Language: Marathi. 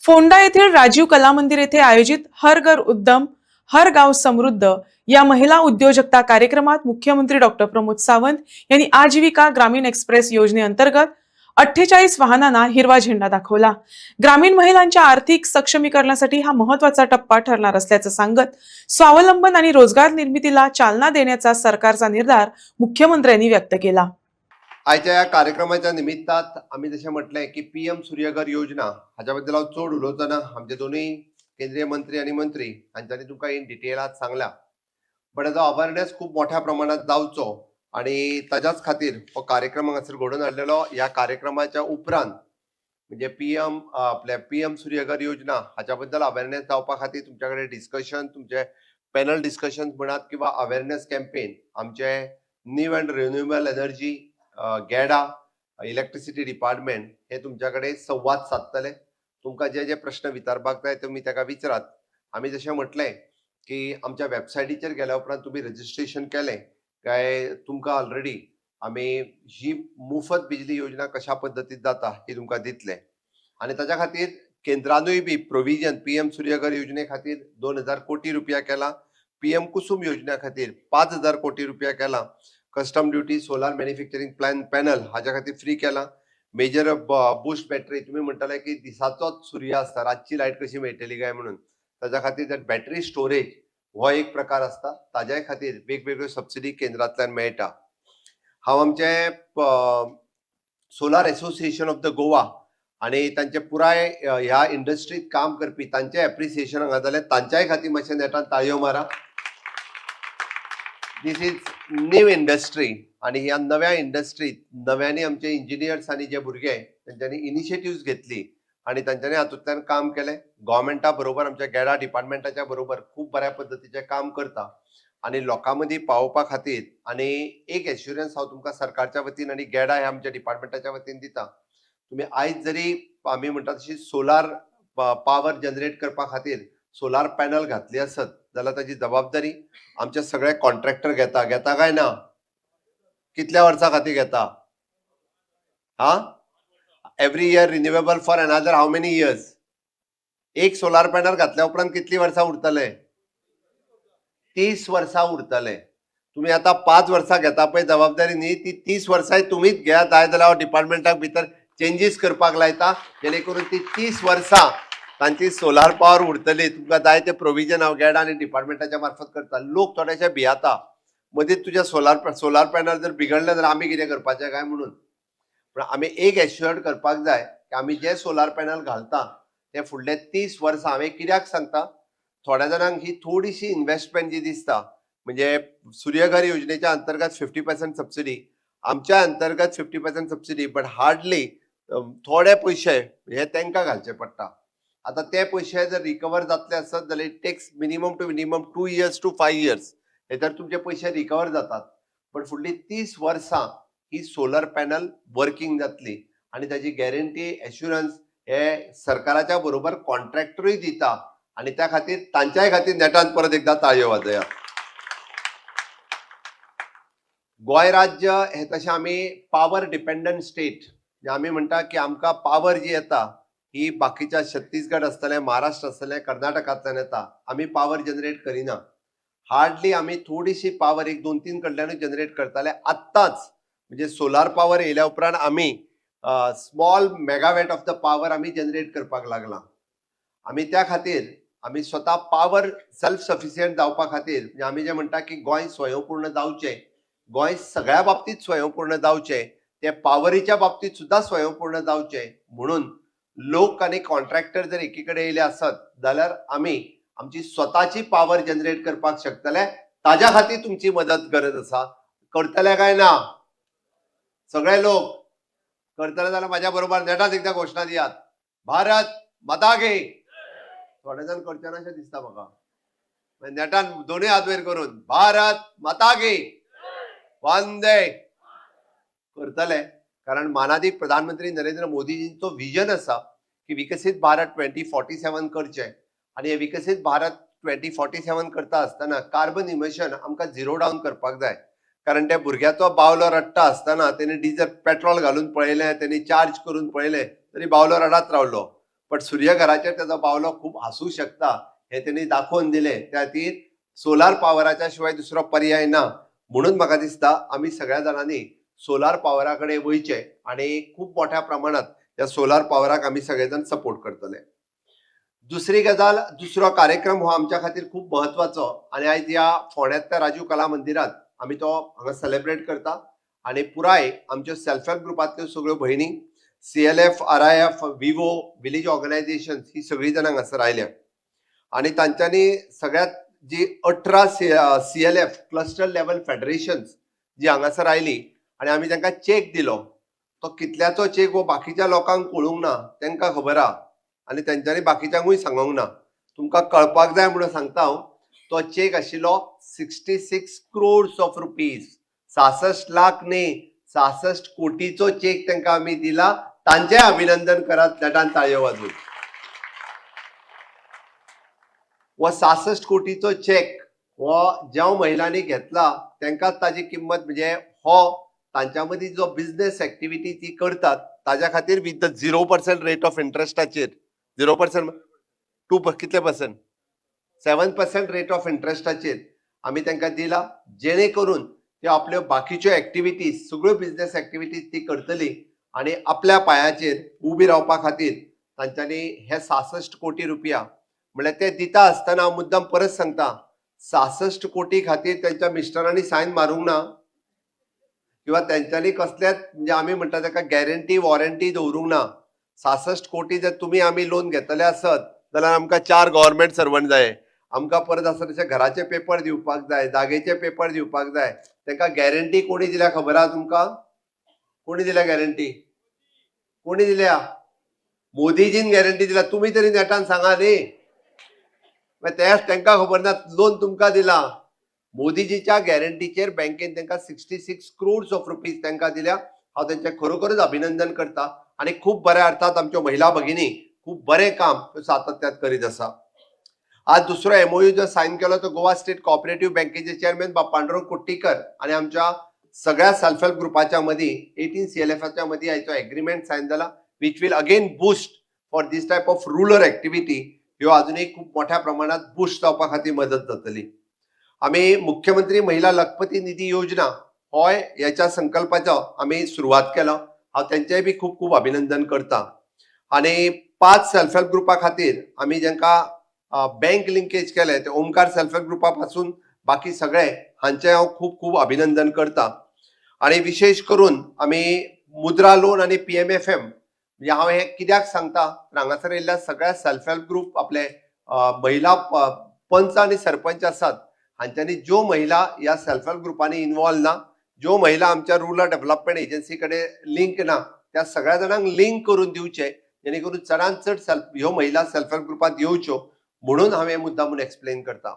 फोंडा येथील राजीव कला मंदिर येथे आयोजित हर घर उद्यम हर गाव समृद्ध या महिला उद्योजकता कार्यक्रमात मुख्यमंत्री डॉक्टर प्रमोद सावंत यांनी आजीविका ग्रामीण एक्सप्रेस योजनेअंतर्गत 48 वाहनांना हिरवा झेंडा दाखवला। ग्रामीण महिलांच्या आर्थिक सक्षमीकरणासाठी हा महत्त्वाचा टप्पा ठरणार असल्याचं सांगत स्वावलंबन आणि रोजगार निर्मितीला चालना देण्याचा सरकारचा निर्धार मुख्यमंत्र्यांनी व्यक्त केला। आजच्या या कार्यक्रमाच्या निमित्तात आम्ही जसे म्हटलंय की पीएम सूर्यघर योजना हाच्याबद्दल चड उलोवतना आमचे दोन्ही केंद्रीय मंत्री आणि मंत्री हांच्यांनी तुमकां इन डिटेलात सांगला, पण हाचो अवेअरनेस खूप मोठ्या प्रमाणात जावचो आणि ताच्याच खातीर हो कार्यक्रम हांगासर घडोवन हाडलेलो। या कार्यक्रमाच्या उपरांत म्हणजे पीएम सूर्यघर योजना हाच्या बद्दल अवेअरनेस जावपा खातीर तुमच्या कडेन डिस्कशन, तुमचे पॅनल डिस्कशन म्हणत किंवा अवेअरनेस कॅम्पेन आमचे new and renewable energy GEDA electricity department हे तुमच्याकडे संवाद साधतले। तुमकां जे जे प्रश्न विचारपाक जाय तुम्ही ताका विचारात। आम्ही जशें म्हटलें की आमच्या वेबसायटीचेर गेल्या उपरांत तुम्ही रजिस्ट्रेशन केलें काय तुमकां ऑलरेडी आमी ही मोफत बिजली योजना कशा पद्दतीन जाता ही तुमकां दितले आणि ताच्या खातीर केंद्रानूय बी प्रोविजन पीएम सूर्यघर योजने खातीर 2000 कोटी रुपया केला, पीएम कुसुम योजने खातीर 5000 कोटी रुपया केला, custom duty solar manufacturing plan panel हाच्या खातीर फ्री केला, मेजर बुस्ट बॅटरी तुम्ही म्हणटाले की दिसाचोच सूर्य आसता रातची लायट कशी मेळटली काय म्हणून ताच्या खातीर बॅटरी स्टोरेज हो एक प्रकार असता, ताज्या खातीर वेगवेगळ्यो सबसिडी केंद्रांतल्यान मेळटा। हांव आमचे solar association of the Goa आणि तांचे पुराय ह्या इंडस्ट्रीत काम करपी तांचे एप्रिसिएशन हांगा जालें, तांच्याय खातीर मातशें नेटान ताळयो मारा। दिस इज न्यू इंडस्ट्री आणि ह्या नव्या इंडस्ट्रीत नव्याने आमचे इंजिनियर्स आणि जे भुरगे तांच्यांनी इनिशिएटिव्ह घेतली आणि तांच्यांनी हातूंतल्यान काम केलें। गव्हर्मेंटा बरोबर आमच्या गॅडा डिपार्टमेंटाच्या बरोबर खूप बऱ्या पद्धतीचे काम करता आणि लोकां मदीं पावोवपा खातीर आणि एक एश्युरन्स हांव तुमकां सरकारच्या वतीन आणि गॅडा ह्या आमच्या डिपार्टमेंटाच्या वतीन दिता। तुम्ही आयज जरी आमी म्हणटा तशी सोलार पावर जनरेट करपा खातीर सोलार पॅनल घातली आसत जाल्यार ताची जबाबदारी आमचे सगळे कॉन्ट्रॅक्टर घेता काय ना? कितल्या वर्सां खातीर घेता? Every year renewable for another how many years? एक सोलार पॅनल घातल्या उपरांत कितली वर्सां उरतले? 30 वर्सां उरतले। तुम्ही आता 5 वर्सां घेता पळय जबाबदारी न्ही ती 30 वर्सांय तुम्हीच घ्या, जाय जाल्यार हांव डिपार्टमेंटाक भितर चेंजीस करपाक लायता जेणे करून ती 30 वर्सां तांची सोलार पावर उरतली। तुमकां जाय ते प्रोविजन हांव गॅडा आनी डिपार्टमेंटाच्या मार्फत करता। लोक थोडेशे भियाता मदींच तुझ्या सोलार पॅनल जर बिगडले जाल्यार आमी कितें करपाचें काय म्हणून, पण आमी एक एश्युअर्ड करपाक जाय की आमी जे सोलार पॅनल घालता ते फुडले 30 वर्सां हांवें कित्याक सांगता, थोड्या जाणांक ही थोडीशी इन्व्हेस्टमेंट जी दिसता म्हणजे सूर्यघर योजनेच्या अंतर्गत 50% सबसिडी, आमच्या अंतर्गत 50% सबसिडी, बट हार्डली थोडे पयशे हे तांकां घालचे पडटा। आता ते पयशे जर रिकवर जातले आसत जाल्यार it takes minimum two minimum 2 years to 5 years हे तर तुमचे पयशे रिकवर जातात, पण फुडली 30 वर्सां ही सोलर पॅनल वर्किंग जातली आणि त्याची गॅरंटी एश्युरन्स हे सरकाराच्या बरोबर कॉन्ट्रॅक्टरूय दिता आणि त्या खातीर तांच्याय खातीर नेटान परत एकदा ताळयो वाजया। गोंय राज्य हे तशें आमी पावर डिपेंडंट स्टेट, आमी म्हणटा की आमकां पावर जी येता ही बाकीच्या छत्तीसगड आसतले, महाराष्ट्र आसतले, कर्नाटकांतल्यान येता। आमी पावर जनरेट करिना, हार्डली आमी थोडीशी पावर एक 2-3 कडल्यानूच जनरेट करताले। आत्ताच म्हणजे सोलार पावर येयल्या उपरांत आमी small megawatt of the power आमी जनरेट करपाक लागला। आमी त्या खातीर आमी स्वता पावर सेल्फ सफिशियंट जावपा खातीर म्हणजे आमी जे म्हणटा की गोंय स्वयंपूर्ण जावचें, गोंय सगळ्या बाबतीत स्वयंपूर्ण जावचें, ते पावरीच्या बाबतीत सुद्धा स्वयंपूर्ण जावचें म्हणून लोक आणि कॉन्ट्रॅक्टर जर एकीकडे येयले आसत जाल्यार आमी आमची स्वताची पावर जनरेट करपाक शकतले। ताज्या खातीर तुमची मदत गरज आसा। करतले काय ना? सगळे लोक करतले जाल्यार म्हाज्या बरोबर नेटान एकदा घोषणा दियात, भारत माता की। थोडे जाण करचे ना अशें दिसता म्हाका, नेटान दोनूय हात वयर करून भारत माता की, वंदे करतले। कारण मानाधिक प्रधानमंत्री नरेंद्र मोदीजींचो विजन आसा की विकसित भारत 2047 करचे आणि हे विकसित भारत 2047 करता आसतना कार्बन इमिशन आमकां झिरो डावन करपाक जाय। कारण त्या भुरग्याचो बावलो रडटा आसतना तेणी डिझल पेट्रोल घालून पळयलें, तेणी चार्ज करून पळयलें तरी बावलो रडत रावलो, पण सूर्यघराचेर त्याचो बावलो खूप आसूं शकता हे त्यांनी दाखवून दिले. त्या खातीर सोलार पावराच्या शिवाय दुसरो पर्याय ना. म्हणून म्हाका दिसता आमी सगळ्या जाणांनी सोलार पावरा कडेन वयचे आणि खूप मोठ्या प्रमाणात या सोलार पावराक आमी सगळेजण सपोर्ट करतले. दुसरी गजाल, दुसरो कार्यक्रम हो आमच्या खातीर खूप महत्वाचो आणि आयज या फोंड्यांतल्या राजीव कला मंदिरात आमी तो हांगा सेलिब्रेट करता आणि पुराय आमच्यो सेल्फ हेल्प ग्रुपांतल्यो सगळ्यो भयणी CLF, RIF, VO, village organisation ही सगळी जाण हांगासर आयल्या आणि तांच्यांनी सगळ्यात जी 18 CLF क्लस्टर लेवल फेडरेशन्स जी हांगासर आयली आणि आमी तांकां चेक दिलो. तो कितल्याचो चेक हो बाकीच्या लोकांक कळूंक ना, तांकां खबर आहा आणि तेंच्यांनी बाकीच्यांकूय सांगूंक ना. तुमकां कळपाक जाय म्हणून सांगता हांव, तो चेक आशिल्लो 66 crores ऑफ रुपीज. 66 लाख न्ही, 66 कोटीचो चेक तांकां आमी दिला. तांचे अभिनंदन करात नेटान ताळयो वाजून. वो 66 कोटीचो चेक हो ज्या महिलांनी घेतला तांकांच ताजी किंमत, म्हणजे हो तांच्या मदीं जो बिझनेस एक्टिविटी ती करतात ताज्या खातीर विथ द 0% रेट ऑफ इंटरेस्टाचेर 0% 2 कितले पर्सेंट 7% रेट ऑफ इंटरेस्टाचेर आमी तांकां दिला, जेणे करून ते आपल्यो बाकीच्यो एक्टिविटीज सगळ्यो बिझनेस एक्टिविटीज ती करतली आणि आपल्या पायाचेर उबी रावपा खातीर तांच्यांनी हे 66 कोटी रुपया म्हळ्यार ते दिता आसतना हांव मुद्दाम परत सांगता, 66 कोटी खातीर त्यांच्या मिस्टरांनी सायन मारूंक ना किंवा त्यांच्यानी कसल्याच, म्हणजे आमी म्हणटा ताका गॅरंटी वॉरंटी दवरूंक ना. 66 कोटी जर तुमी आमी लोन घेतले आसत जाल्यार आमकां 4 गव्हर्नमेंट सर्वंट जाय, आमकां परत आसा तशे घराचे पेपर दिवपाक जाय, जागेचे पेपर दिवपाक जाय. ताका गॅरंटी कोणी दिल्या खबर आहा तुमकां? कोणी दिल्या गॅरंटी? कोणी दिल्या? मोदीजीन गॅरंटी दिल्या. तुम्ही तरी नेटान सांगा न्ही. तांकां खबर ना लोन तुमकां दिला. मोदीजीच्या गॅरंटीचेर बँकेन तांकां 66 crores ऑफ रुपीज तांकां दिल्या. हांव तांचे खरोखरच अभिनंदन करता आणि खूप बऱ्या अर्थात आमच्यो महिला भगिनी खूप बरें काम सातत्यात करीत आसा. आज दुसरो MOU जो सायन केलो तो गोवा स्टेट कोऑपरेटिव्ह बँकेचे चेअरमॅन पांडुरंग कुट्टीकर आणि आमच्या सगळ्या सेल्फ हेल्प ग्रुपाच्या मदीं 18 CLFच्या मदीं हाचो एग्रीमेंट सायन जाला, which will again boost for this type of rural activity. ह्यो अजूनही खूप मोठ्या प्रमाणात बूस्ट जावपा खातीर मदत जातली. आमी मुख्यमंत्री महिला लखपती निधी योजना होय याच्या संकल्पाचो आमी सुरवात केलो. हांव तेंचेय बी खूप खूप अभिनंदन करता आणि 5 सेल्फ हेल्प ग्रुपा खातीर आमी जेंकां बँक लिंकेज केले ते ओमकार सेल्फ हेल्प ग्रुपा पासून बाकी सगळे हांचे हांव खूप खूप अभिनंदन करता. आणि विशेष करून आमी मुद्रा लोन आणि PMFM, म्हणजे हांव हे कित्याक सांगता, हांगासर येयल्ल्या सगळ्या सेल्फ हेल्प ग्रुप आपले महिला पंच आणि सरपंच आसात हांच्यांनी ज्यो महिला या सेल्फ हेल्प ग्रुपांनी इन्वॉल्व ना, ज्यो महिला आमच्या रुरल डेव्हलपमेंट एजन्सी कडेन लिंक ना, त्या सगळ्या जाणांक लिंक करून दिवचे, जेणे करून चडांत चड ह्यो महिला सेल्फ हेल्प ग्रुपांत येवच्यो. म्हणून हांवें मुद्दामून एक्सप्लेन करता.